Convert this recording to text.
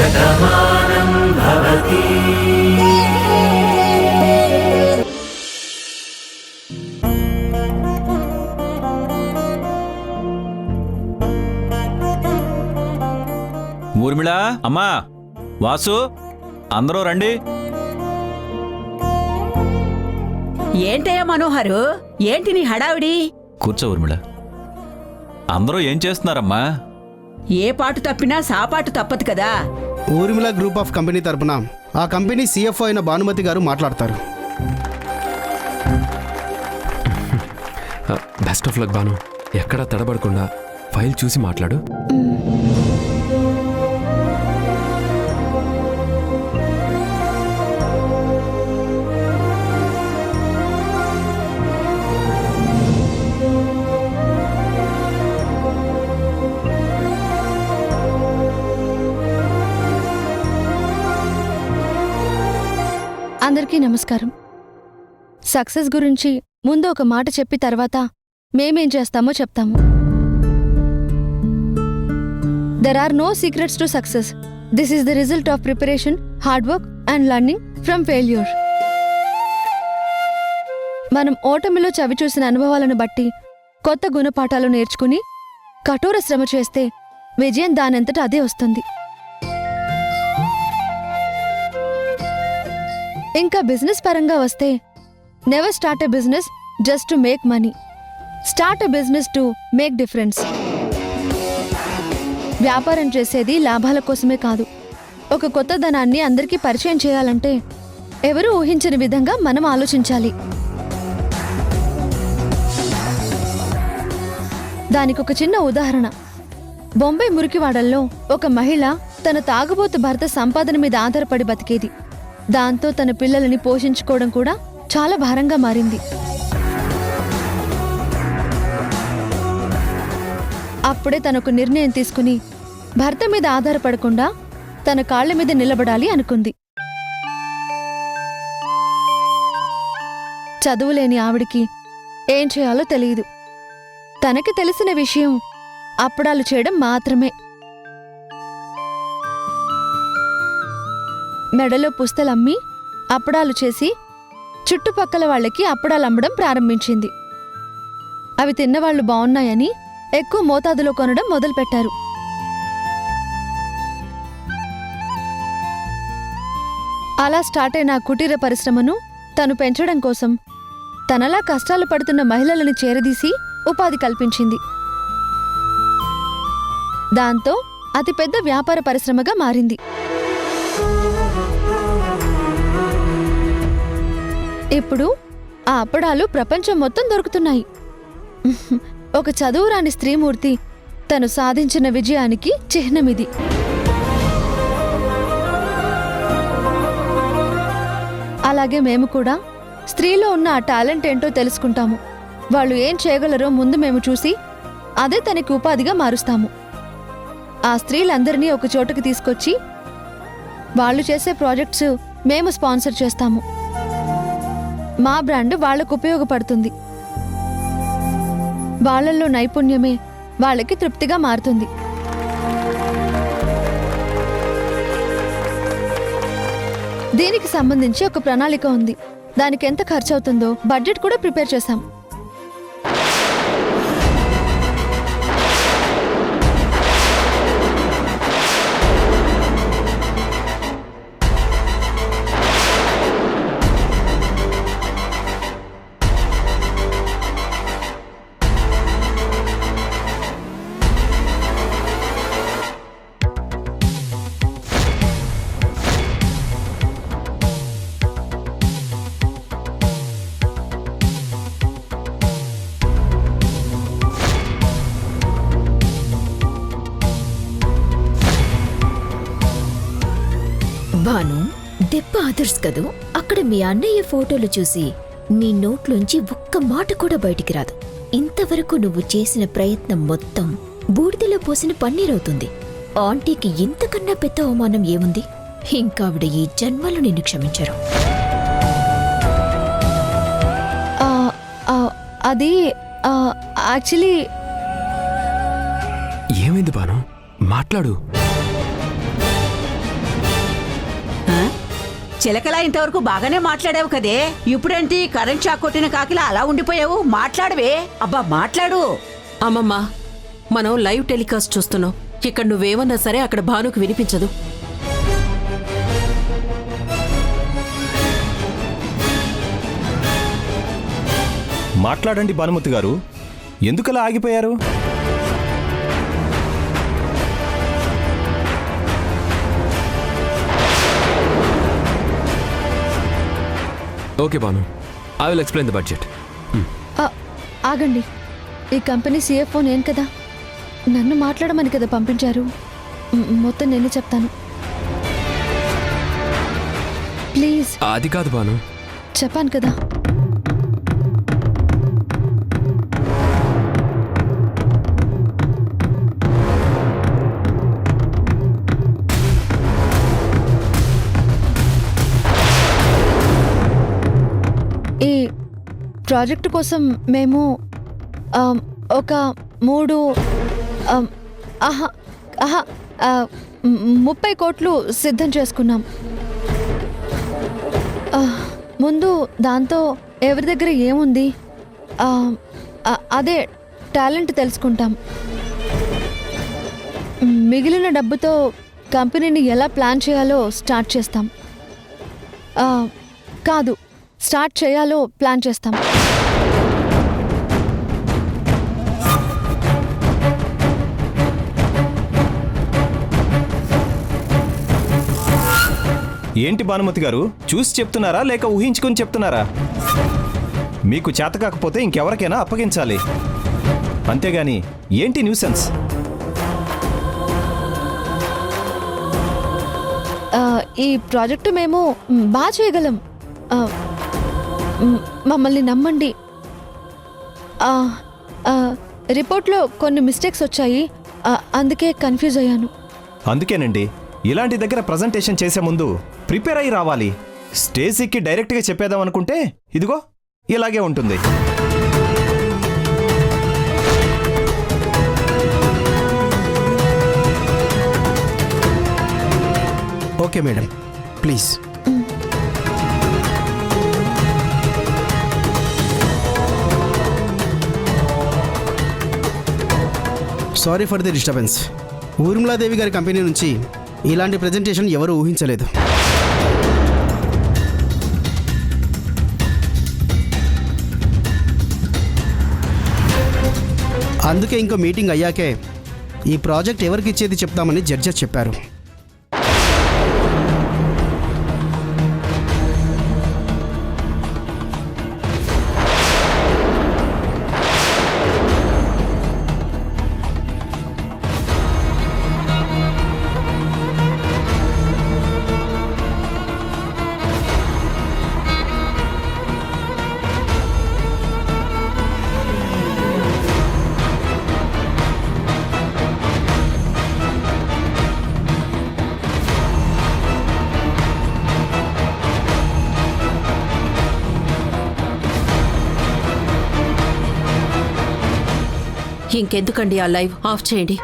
శతమానం భవతి. ఊర్మిళ, అమ్మా, వాసు, అందరూ రండి. ఏంటయ్యా మనోహరు, ఏంటి నీ హడావిడి? కూర్చో ఊర్మిళ. అందరూ ఏం చేస్తున్నారమ్మా? ఏ పాటు తప్పినా సాపాటు తప్పదు కదా. ఊర్మిళ గ్రూప్ ఆఫ్ కంపెనీ తరపున ఆ కంపెనీ CFO అయిన భానుమతి గారు మాట్లాడతారు. Best of luck Banu. ఎక్కడా తడబడకుండా ఫైల్ చూసి మాట్లాడు. అందరికీ నమస్కారం. సక్సెస్ గురించి ముందు ఒక మాట చెప్పి తర్వాత మేమేం చేస్తామో చెప్తాము. There are no secrets to success. This is the result of preparation, hard work and learning from failure. మనం ఓటమిలో చవిచూసిన అనుభవాలను బట్టి కొత్త గుణపాఠాలు నేర్చుకుని కఠోర శ్రమ చేస్తే విజయం దానంతట అదే వస్తుంది. ఇంకా బిజినెస్ పరంగా వస్తే never start a business just to make money. Start a business to make difference. వ్యాపారం చేసేది లాభాల కోసమే కాదు. ఒక కొత్త ధనాన్ని అందరికీ పరిచయం చేయాలంటే ఎవరూ ఊహించని విధంగా మనం ఆలోచించాలి. దానికొక చిన్న ఉదాహరణ. బొంబాయి మురికివాడల్లో ఒక మహిళ తన తాగుబోతు భర్త సంపాదన మీద ఆధారపడి బతికేది. దాంతో తన పిల్లలని పోషించుకోవడం కూడా చాలా భారంగా మారింది. అప్పుడే తనకు నిర్ణయం తీసుకుని భర్త మీద ఆధారపడకుండా తన కాళ్ల మీద నిలబడాలి అనుకుంది. చదువులేని ఆవిడికి ఏం చేయాలో తెలియదు. తనకి తెలిసిన విషయం అప్పడాలు చేయడం మాత్రమే. మెడలో పుస్తలమ్మి అప్పడాలు చేసి చుట్టుపక్కల వాళ్ళకి అప్పడాలు అమ్మడం ప్రారంభించింది. అవి తిన్నవాళ్లు బావున్నాయని ఎక్కువ మోతాదులో కొనడం మొదలుపెట్టారు. అలా స్టార్ట్ అయిన కుటీర పరిశ్రమను తను పెంచడం కోసం తనలా కష్టాలు పడుతున్న మహిళలని చేరదీసి ఉపాధి కల్పించింది. దాంతో అతిపెద్ద వ్యాపార పరిశ్రమగా మారింది. ఇప్పుడు ఆ అప్పడాలు ప్రపంచం మొత్తం దొరుకుతున్నాయి. ఒక చదువురాని స్త్రీమూర్తి తను సాధించిన విజయానికి చిహ్నమిది. అలాగే మేము కూడా స్త్రీలో ఉన్న ఆ టాలెంట్ ఏంటో తెలుసుకుంటాము. వాళ్ళు ఏం చేయగలరో ముందు మేము చూసి అదే తనకి ఉపాధిగా మారుస్తాము. ఆ స్త్రీలందరినీ ఒక చోటుకి తీసుకొచ్చి వాళ్ళు చేసే ప్రాజెక్ట్స్ మేము స్పాన్సర్ చేస్తాము. మా బ్రాండ్ వాళ్లకు ఉపయోగపడుతుంది. వాళ్లల్లో నైపుణ్యమే వాళ్ళకి తృప్తిగా మారుతుంది. దీనికి సంబంధించి ఒక ప్రణాళిక ఉంది. దానికి ఎంత ఖర్చు అవుతుందో బడ్జెట్ కూడా ప్రిపేర్ చేశాం. భాను, దెబ్బ ఆదర్స్ కదూ. అక్కడ మీ అన్నయ్య ఫోటోలు చూసి నీ నోట్లోంచి ఒక్క మాట కూడా బయటికి రాదు. ఇంతవరకు నువ్వు చేసిన ప్రయత్నం మొత్తం బూడిదలో పోసిన పన్నీరవుతుంది. ఆంటీకి ఇంతకన్నా పెద్ద అవమానం ఏముంది? ఇంకావిడ ఈ జన్మలో నిన్ను క్షమించరు. అది యాక్చువల్లీ ఏమైంది బాను? మాట్లాడు. చిలకలా ఇంతవరకు బాగానే మాట్లాడావు కదే ఇప్పుడేంటి కరెంట్ షాక్ కొట్టిన కాకిలా అలా ఉండిపోయావు మాట్లాడవే అబ్బా మాట్లాడు. అమ్మమ్మ మనం లైవ్ టెలికాస్ట్ చూస్తున్నాం. ఇక్కడ నువ్వేమన్నా సరే అక్కడ భానుకు వినిపించదు. మాట్లాడండి భానుమతి గారు, ఎందుకలా ఆగిపోయారు? Okay Banu, I will explain the budget. ఆగండి, ఈ కంపెనీ సిఎఫ్ఓ నేను కదా, నన్ను మాట్లాడమని కదా పంపించారు. మొత్తం నేనే చెప్తాను. ప్లీజ్. అది కాదు బాను. చెప్పాను కదా. ఈ ప్రాజెక్టు కోసం మేము ఒక 30 కోట్లు సిద్ధం చేసుకున్నాం. ముందు దాంతో ఎవరి దగ్గర ఏముంది అదే టాలెంట్ తెలుసుకుంటాం. మిగిలిన డబ్బుతో కంపెనీని ఎలా ప్లాన్ చేయాలో స్టార్ట్ చేస్తాం. కాదు, స్టార్ట్ చేయాలో ప్లాన్ చేస్తాం. ఏంటి భానుమతి గారు, చూసి చెప్తున్నారా లేక ఊహించుకొని చెప్తున్నారా? మీకు చేత కాకపోతే ఇంకెవరికైనా అప్పగించాలి, అంతేగాని ఏంటి న్యూసెన్స్? ఈ ప్రాజెక్టు మేము బాగా చేయగలం. మమ్మల్ని నమ్మండి. రిపోర్ట్లో కొన్ని మిస్టేక్స్ వచ్చాయి, అందుకే కన్ఫ్యూజ్ అయ్యాను. అందుకేనండి ఇలాంటి దగ్గర ప్రజెంటేషన్ చేసే ముందు ప్రిపేర్ అయ్యి రావాలి. స్టేజ్ ఎక్కి డైరెక్ట్గా చెప్పేద్దాం అనుకుంటే ఇదిగో ఇలాగే ఉంటుంది. Okay madam, please. Sorry for the disturbance. Urmila Devi గారి కంపెనీ నుంచి ఇలాంటి ప్రెజెంటేషన్ ఎవరు ఊహించలేదు. అందుకే ఇంకో మీటింగ్ అయ్యాకే ఈ ప్రాజెక్ట్ ఎవరికి ఇచ్చేది చెప్తామని జడ్జెస్ చెప్పారు. ఇంకెందుకండి ఆ లైవ్ ఆఫ్ చేయండి.